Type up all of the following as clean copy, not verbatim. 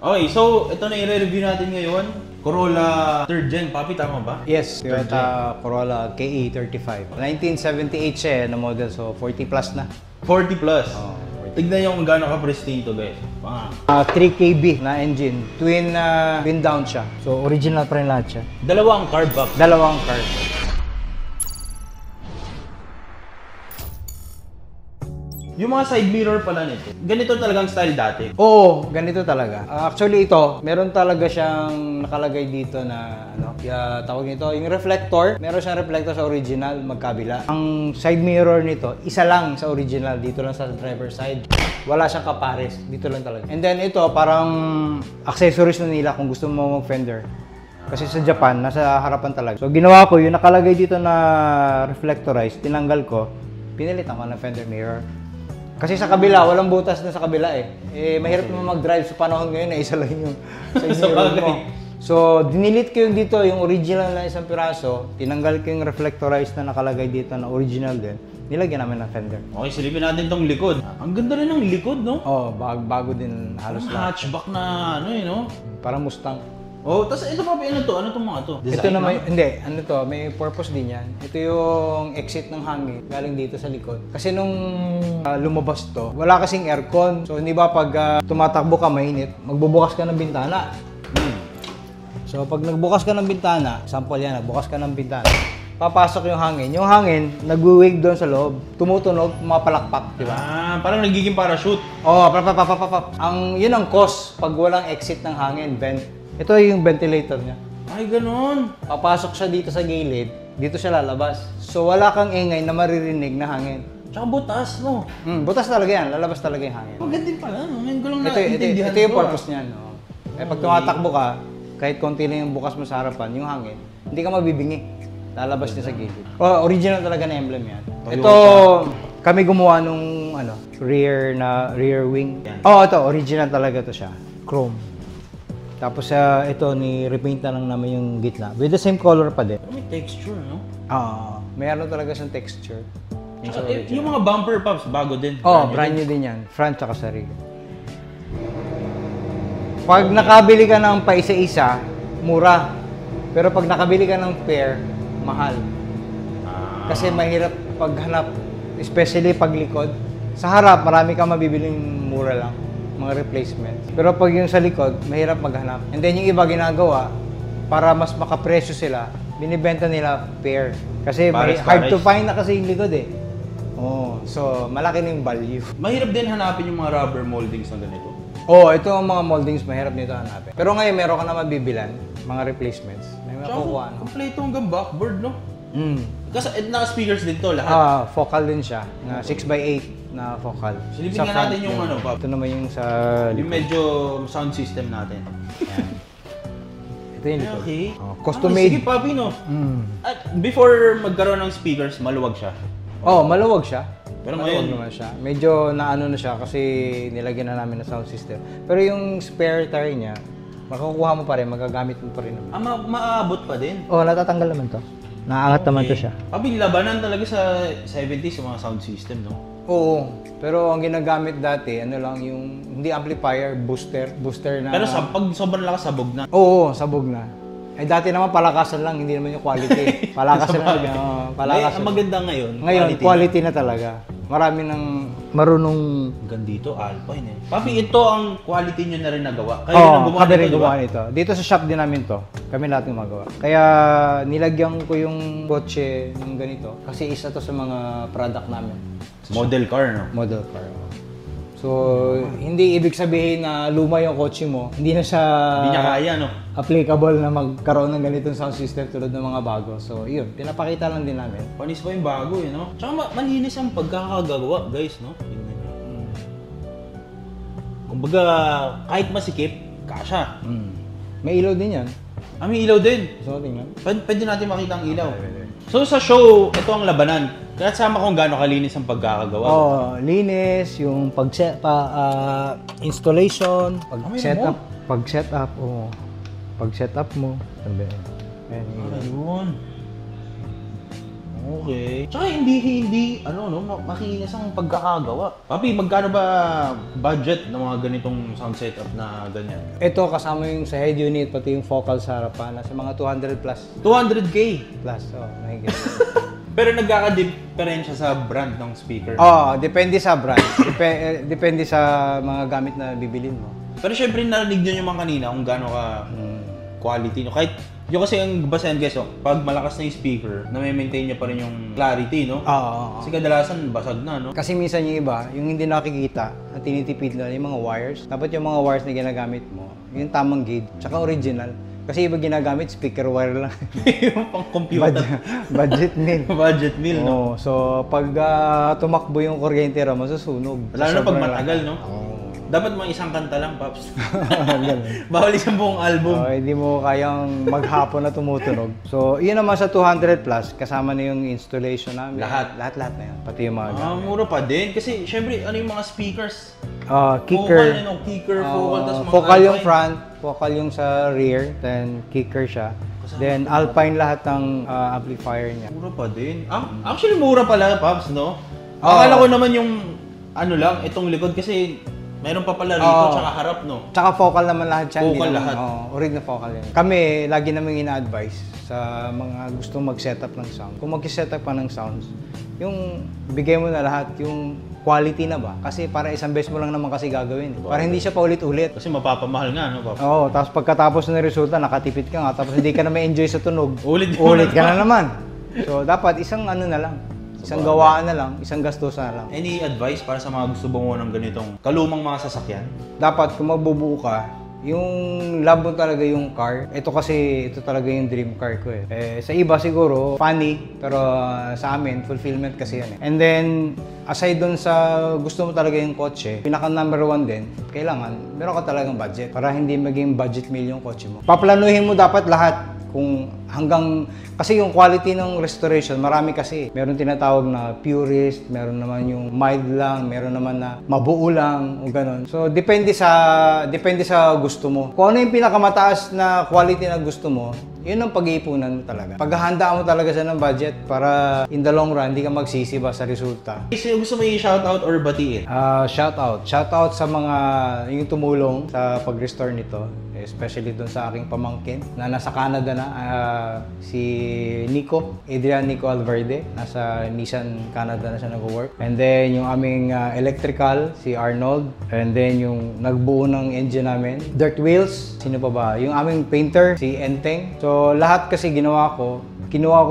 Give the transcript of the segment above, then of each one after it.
Okay, so ito na i-review natin ngayon. Corolla 3rd Gen, Papi, tama ba? Yes, Toyota Corolla KE35. 1978 siya na model, so 40 plus na. 40 plus. Oh, 40. Tignan nyo kung gaano ka-pristine to, guys. 3KB na engine. Twin down siya. So original pa rin lahat siya. Dalawang carb box. Dalawang car. Yung mga side mirror pala nito, ganito talagang style dati. Oo, ganito talaga. Actually ito, meron talaga siyang nakalagay dito na tawag nito, yung reflector. Meron siyang reflector sa original, magkabila. Ang side mirror nito, isa lang sa original, dito lang sa driver side. Wala siyang kapares, dito lang talaga. And then ito, parang accessories na nila kung gusto mo mag-fender. Kasi sa Japan, nasa harapan talaga. So ginawa ko, yung nakalagay dito na reflectorized, tinanggal ko, pinilitan ko ng fender mirror. Kasi sa kabila, walang butas na sa kabila eh. Mahirap naman mag-drive sa panahon ngayon na isa lang yung side mirror mo. So, dinilit ko yung dito, yung original na isang piraso, tinanggal ko yung reflectorized na nakalagay dito na original din, nilagyan namin ng fender. Okay, silipin natin tong likod. Ang ganda rin ng likod, no? Oo, bago din halos lahat. Hatchback na ano eh, no? Parang Mustang. Oh, tapos ito pa, ano to? Ano tong mga to? Design Ito naman, hindi, ano to, may purpose din yan. Ito yung exit ng hangin, galing dito sa likod. Kasi nung lumabas to, wala kasing aircon. So, hindi ba pag tumatakbo ka mainit, magbubukas ka ng bintana. So, pag nagbukas ka ng bintana, sample yan, nagbukas ka ng bintana, papasok yung hangin. Yung hangin, nag-wave doon sa loob, tumutunog, mapalakpak, di ba? Parang nagiging parachute. Oo, yun ang cause pag walang exit ng hangin, vent. Ito yung ventilator niya. Ay, ganun. Papasok siya dito sa gilid, dito siya lalabas. So wala kang ingay na maririnig na hangin. Tsaka butas, no? Butas talaga yan, lalabas talaga yung hangin. Maganda din pala, no? Ngayon ko lang Ito naintindihan yung purpose niyan. No? Pag tumatakbo ka, kahit konti lang yung bukas mo sa harapan, yung hangin, hindi ka mabibingi. Lalabas niya sa gilid. Original talaga na emblem yan. Ito, kami gumawa nung rear wing. Ito, original talaga to siya. Chrome. Tapos ito, repaint na lang namin yung gitna. With the same color pa din. May texture, no? Meron talaga siyang texture. Yung mga bumper puffs, bago din. Brand new din yan. Front tsaka sarili. Pag nakabili ka ng paisa-isa, mura. Pero pag nakabili ka ng pair, mahal. Kasi mahirap paghanap, especially pag likod. Sa harap, marami kang mabibiling mura lang. Mga replacements. Pero pag yung sa likod, mahirap maghanap. And then yung iba ginagawa, para mas makapresyo sila, binibenta nila pair. Kasi hard to find na kasi yung likod eh. So malaki na yung value. Mahirap din hanapin yung mga rubber moldings na ganito. Ito ang mga moldings, mahirap nito hanapin. Pero ngayon meron ka na mabibilan, mga replacements. May makukuha, no? Kompleto hanggang backboard, no? Kasi naka-speakers din to lahat. Focal din siya, na 6x8 na focal. Silipin nga natin yung Ito naman yung sa yung medyo sound system natin. Yan. Ito yung likod. Okay. Custom made. Sige, Papi, no? At before magkaroon ng speakers, maluwag siya. Maluwag siya. Pero maluwag ngayon naman siya. Medyo naano na siya kasi nilagyan na namin ng sound system. Pero yung spare tire niya, makukuha mo pa rin, magagamit mo pa rin naman. Maabot pa din? Natatanggal naman to. Naaangat naman to siya. Papi, labanan talaga sa 70s yung mga sound system, no? Oo. Pero ang ginagamit dati, lang yung, hindi amplifier, booster na... Pero pag sobrang lakas, sabog na. Oo, sabog na. Dati naman palakasan lang, hindi naman yung quality. Palakasan lang. Palakasan. Ang maganda ngayon, quality na talaga. Marami ng marunong... Gandito, Alpine eh. Papi, ito ang quality nyo na rin nagawa. Kami rin gumawa nito. Dito sa shop din namin to. Kami lahat yung magawa. Kaya nilagyan ko yung kotse ng ganito. Kasi isa to sa mga product namin. Model car, no? Model car. So, hindi ibig sabihin na luma yung kotse mo. Hindi na siya... Hindi niya kaya, no? Applicable na magkaroon ng ganitong sound system tulad ng mga bago. So, yun. Pinapakita lang din namin. Panis pa yung bago, eh, no? Tsaka malinis ang pagkakagawa, guys, no? Tingnan nyo. Kumbaga, kahit masikip, kasha. May ilaw din yan. May ilaw din. So, tingnan. Pwede natin makita ang ilaw. So, sa show, ito ang labanan. Kaya sama kung gaano kalinis ang pagkakagawa. Linis, yung installation, pag-setup mo. Ayun. Okay. Tsaka hindi, makinis ang pagkakagawa. Papi, magkano ba budget ng mga ganitong sound setup na ganyan? Ito kasama yung sa head unit, pati yung focal sa harapan, nasa mga 200 plus. 200K! Plus, mahigit. Pero nagkaka-diferensya sa brand ng speaker. Depende sa brand. Depende sa mga gamit na bibilin mo. Pero syempre narinig nyo yung mga kanina kung gaano ka quality. No? Kahit yung kasi ang basahan guys, pag malakas na yung speaker, na-maintain niya pa rin yung clarity, no? Kasi kadalasan basag na, no? Kasi minsan yung iba, yung hindi nakikita, na tinitipid na yung mga wires. Dapat yung mga wires na ginagamit mo, yung tamang gauge, tsaka original. Kasi iba ginagamit, speaker wire lang. Yung pang computer. Budget meal. Budget meal, no? So, pag tumakbo yung kuryente ra, masusunog. Lalo na pag matagal, no? Dapat mga isang kanta lang, Paps. Bawal isang buong album. Hindi mo kayang maghapon na tumutunog. So, yun naman sa 200 plus, kasama na yung installation namin. Lahat na yan. Pati yung mga gamit. Mura pa din. Kasi, syempre, ano yung mga speakers? Kicker. Vocal, tas mga vocal yung Alpine. front, vocal yung sa rear, then kicker siya. Then Alpine lahat ng amplifier niya. Mura pa din. Actually, mura pala, Paps, no? Akala ko naman yung, itong likod kasi meron pa pala rito, tsaka harap, no? Tsaka vocal naman lahat siya. Vocal lahat. Original vocal yan. Kami, lagi namin ina-advise sa mga gustong mag-setup ng sound. Kung mag-setup ka ng sounds, yung bigay mo na lahat, yung quality na ba? Kasi para isang beses mo lang naman kasi gagawin. Para hindi siya paulit-ulit. Kasi mapapamahal nga, no, Paps? Tapos pagkatapos ng resulta, nakatipid ka nga, tapos hindi ka na may-enjoy sa tunog. Ulit ka na naman. So, dapat isang na lang. Isang gawaan na lang, isang gastos na lang. Any advice para sa mga gusto bumuo ng ganitong kalumang mga sasakyan? Dapat kung magbubuo ka, yung love mo talaga yung car. Ito kasi, ito talaga yung dream car ko eh. Sa iba siguro, funny, pero sa amin, fulfillment kasi yan eh. And then, aside dun sa gusto mo talaga yung kotse, pinaka number one din, kailangan, meron ka talagang budget para hindi maging budget meal yung kotse mo. Paplanuhin mo dapat lahat kung hanggang, kasi yung quality ng restoration, marami kasi. Meron tinatawag na purist, meron naman yung mild lang, meron naman na mabuo lang, o ganun. So, depende sa gusto mo. Kung ano yung pinakamataas na quality na gusto mo, yun ang pag-iipunan mo talaga. Paghahandaan mo talaga sa ng budget para in the long run, hindi ka magsisi ba sa resulta. Sino gusto mo i-shoutout or batiin? Shoutout sa mga yung tumulong sa pag-restore nito. Especially doon sa aking pamangkin na nasa Canada na, si Adrian Nico Alverde. Nasa Nissan Canada na siya nag-work. And then yung aming electrical, si Arnold. And then yung nagbuo ng engine namin, Dirt Wheels. Sino pa ba? Yung aming painter, si Enteng. So lahat kasi kinuha ko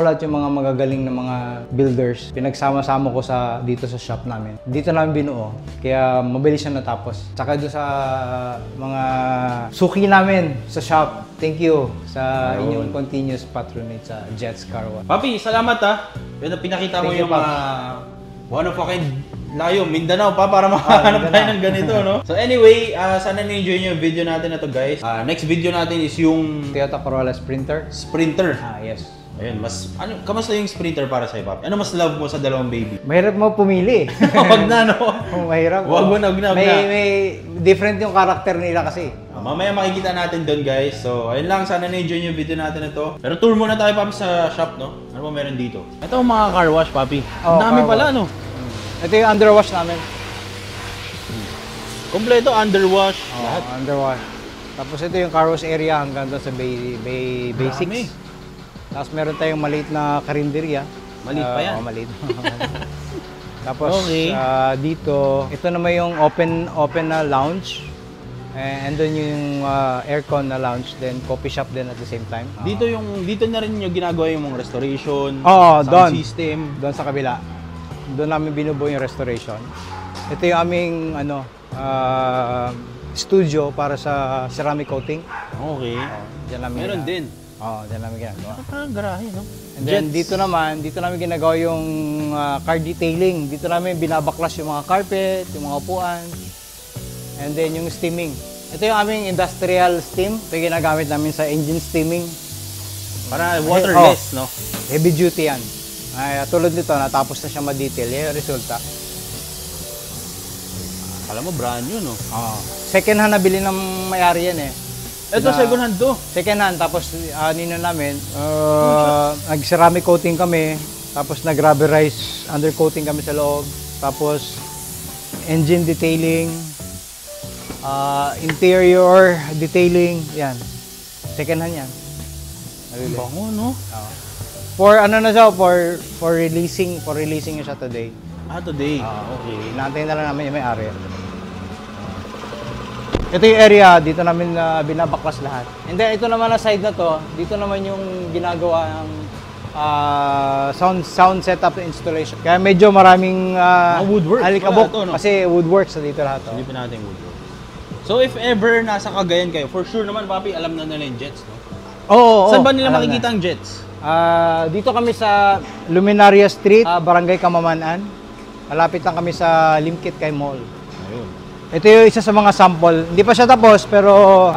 lahat yung mga magagaling na mga builders. Pinagsama-sama ko dito sa shop namin. Dito namin binuo. Kaya mabilis siya natapos. Tsaka doon sa mga suki namin sa shop. Thank you sa inyong continuous patronage sa Jets Car Wash. Papi, salamat pinakita mo yung mga one of a kind layo, Mindanao pa para makahanap tayo ng ganito, no? So anyway, sana na-enjoy nyo yung video natin na to, guys. Next video natin is yung Toyota Corolla Sprinter. Yes. Ayun, kamusta yung Sprinter para sa'yo, Papi? Ano mas love mo sa dalawang baby? Mahirap mo pumili. Wag na, no? Mahirap. Wag na. May different yung karakter nila kasi. Mamaya makikita natin doon, guys. So, ayun lang. Sana na-enjoy yung video natin na to. Pero tour muna tayo, Papi, sa shop, no? Ano ba meron dito? Ito ang mga car wash, Papi. Ang dami pala, no? Ito yung underwash namin. Kompleto, underwash. Lahat. Underwash. Tapos ito yung car wash area hanggang doon sa Bay 6. Tapos meron tayong maliit na karinderya. Maliit pa yan? Maliit. Tapos dito, ito naman yung open na lounge. And doon yung aircon na lounge, then coffee shop din at the same time. Dito na rin yung ginagawa yung mga restoration, sound system. Doon sa kabila. Doon namin binubuo yung restoration. Ito yung aming studio para sa ceramic coating. Okay. Meron din. Diyan namin ginagawa. Parang garahe, no? And then dito namin ginagawa yung car detailing. Dito namin binabaklas yung mga carpet, yung mga upuan. And then yung steaming. Ito yung aming industrial steam. Ito yung ginagamit namin sa engine steaming. Para waterless, no? Heavy duty yan. Tulad nito, natapos na siya ma-detail. Yan yung resulta. Alam mo, brand new, no? Second hand nabili ng may-ari yan eh. Ito, second hand to. Second hand, tapos nino namin, nag-ceramic coating kami, Tapos nag-rubberize undercoating kami sa loob. Tapos engine detailing, interior detailing, yan. Second hand yan. Bango, no? For ano na siya, for releasing na siya today. Today. Okay. Inaantay na lang namin yung may-ari. Ito yung area, dito namin binabaklas lahat. And then ito naman na side na to, dito naman yung ginagawa ng sound setup installation. Kaya medyo maraming woodworks alikabok pala ito, no? kasi woodworks na dito lahat. Silipin natin yung woodwork. So if ever nasa Cagayan kayo, for sure naman, papi, alam na nila yung jets, no? Oo. Saan ba nila makikita ang jets? Dito kami sa Luminaria Street, Barangay Kamamanan. Malapit lang kami sa Limkit Kay Mall. Ayun. Ito yung isa sa mga sample. Hindi pa siya tapos pero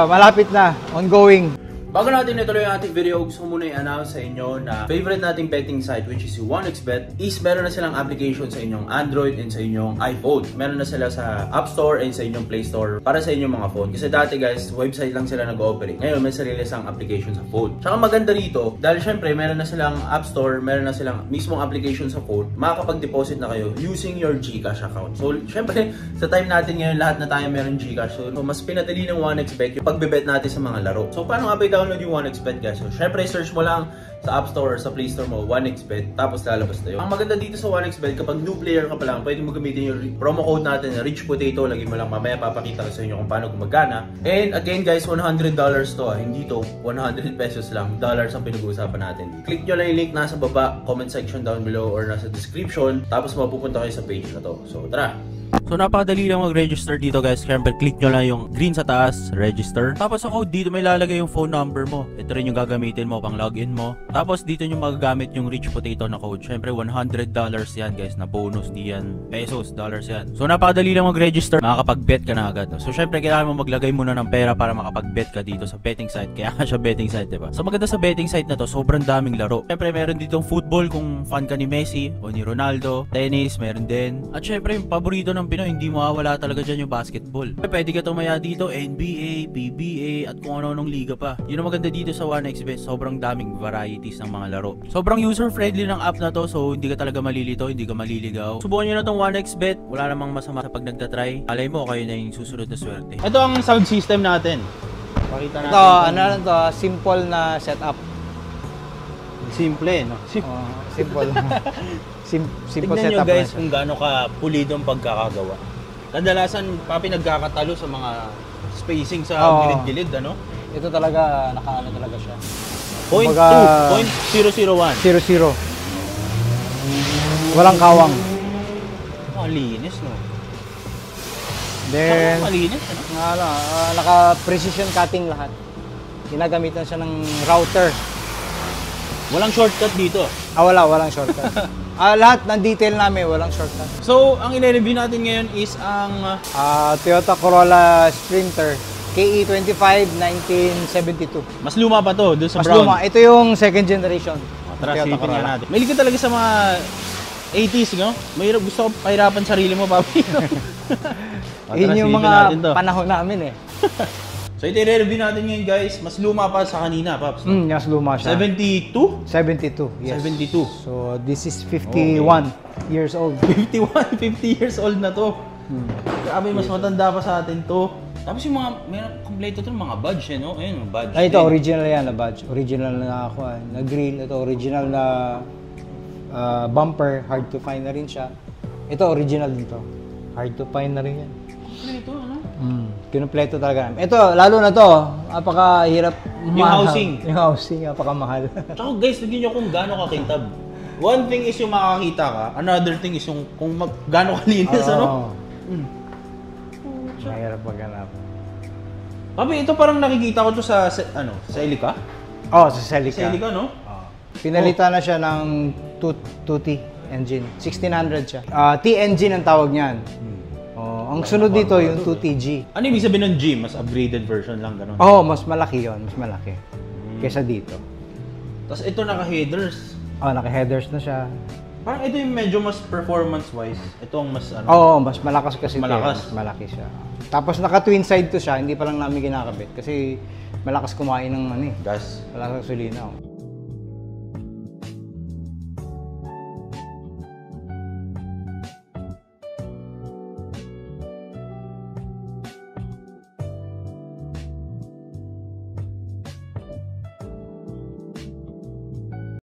malapit na, ongoing. Bago natin ituloy ang ating video, gusto ko muna i-announce sa inyo na favorite nating betting site, which is 1xBet, is meron na silang application sa inyong Android and sa inyong iPhone. Meron na sila sa App Store and sa inyong Play Store para sa inyong mga phone. Kasi dati guys, website lang sila nag-ooperate. Ngayon, may sarili silang application sa phone. Tsaka maganda rito, dahil syempre meron na silang App Store, meron na silang mismong application sa phone, makakapag-deposit na kayo using your GCash account. So, syempre, sa time natin ngayon, lahat na tayo meron GCash. So, mas pinadali ng 1xBet yung pagbebet natin sa mga laro. So, paano nga ba download yung 1xBet guys? So, syempre, search mo lang sa App Store or sa Play Store mo, 1xBet, tapos lalabas na yun. Ang maganda dito sa 1xBet, kapag new player ka pa lang, pwede mo gamitin yung promo code natin na Rich Potato. Lagi mo lang mamaya, papakita ko sa inyo kung paano gumagana. And again guys, $100 to hindi to 100 pesos lang, dollars ang pinag-uusapan natin. Click nyo lang yung link nasa baba, comment section down below or nasa description, tapos mapupunta kayo sa page na to. So tara! So napakadali lang mag-register dito guys. Siyempre click nyo lang yung green sa taas, register. Tapos sa code dito may lalagay yung phone number mo. Ito rin yung gagamitin mo pang login mo. Tapos dito nyo magagamit yung Rich Potato na code. Siyempre $100 yan guys na bonus, di yan pesos, dollars yan. So napakadali lang mag-register, makakapag-bet ka na agad. So siyempre kailangan mo maglagay muna ng pera para makapag-bet ka dito sa betting site. Kaya siya betting site, diba? So maganda sa betting site na to, sobrang daming laro. Siyempre meron ditong football kung fan ka ni Messi o ni Ronaldo. Tennis, meron din. At siyempre yung paborito ng Pinoy, hindi mawawala talaga dyan yung basketball. Pwede ka tumaya dito, NBA, PBA, at kung ano-anong liga pa. Yun ang maganda dito sa 1xBet, sobrang daming varieties ng mga laro. Sobrang user-friendly ng app na to, so hindi ka talaga malilito, hindi ka maliligaw. Subukan nyo na tong 1xBet, wala namang masama sa pag nagtatry. Alay mo, kayo na yung susunod na swerte. Ito ang sound system natin. Pakita natin. Ito, ano lang to, simple na setup. Simple, no? Simple. Simple Tignan nyo setup guys na siya. kung gaano ka pulido ang pagkakagawa. Kadalasan, papi nagkakatalo sa mga spacing sa gilid-gilid, ano? Ito talaga, nakaano talaga siya. Point Kumbaga, 2.001. 0-0. Walang kawang. Malinis, no? Then, Malinis, ano? naka-precision cutting lahat. Ginagamitan siya ng router. Walang shortcut dito. Walang shortcut. Lahat ng detail namin, walang shortcut. So, ang i-review natin ngayon is ang Toyota Corolla Sprinter KE25 1972. mas luma pa to, doon sa Mas brown. luma. Ito yung second generation. Tara, Toyota silipin nga Corolla. natin. Mahilig ka talaga sa mga 80s, no? Mahirap, gusto ko pahirapan sarili mo, papi. Yun yung mga panahon namin eh. So, ito i-review natin ngayon, guys. Mas luma pa sa kanina, Paps. No? Mas luma siya. 72? 72, yes. 72. So, this is 51 years old. 50 years old na to. Grabe, mas matanda pa sa atin to. Tapos yung mga, may kompleto to mga badge, eh, no? Ayun, badge. Ay, ito, original yan na badge. Original na ako. Na green. Ito, original na bumper. Hard to find na rin siya. Ito, original dito. Hard to find na rin yan. Kompleto, ano? Kinumpleto talaga namin. Ito, lalo na to, napakahirap mahal. Yung housing. Yung housing, napakamahal. Tsaka guys, tignan nyo kung gaano kakintab. One thing is yung makakita ka, another thing is yung kung gaano kalinis, ano? Mahirap maghanap. Papi, ito parang nakikita ko to sa sa Elica? Sa Celica. Sa Elica, no? Pinalitan na siya ng 2T engine. 1600 siya. T engine ang tawag niyan. Ang sunod dito yung 2TG. Ano ibig sabihin ng G? Mas upgraded version lang, gano'n? Mas malaki yon, mas malaki. Kesa dito. Tapos ito naka-headers. Naka-headers na siya. Parang ito yung medyo mas performance-wise. Ito ang mas Mas malakas kasi ito. Malakas. Mas malaki siya. Tapos naka-twin side to siya, hindi pa lang namin kinakabit. Kasi malakas kumain ng gas. malakas gasolina.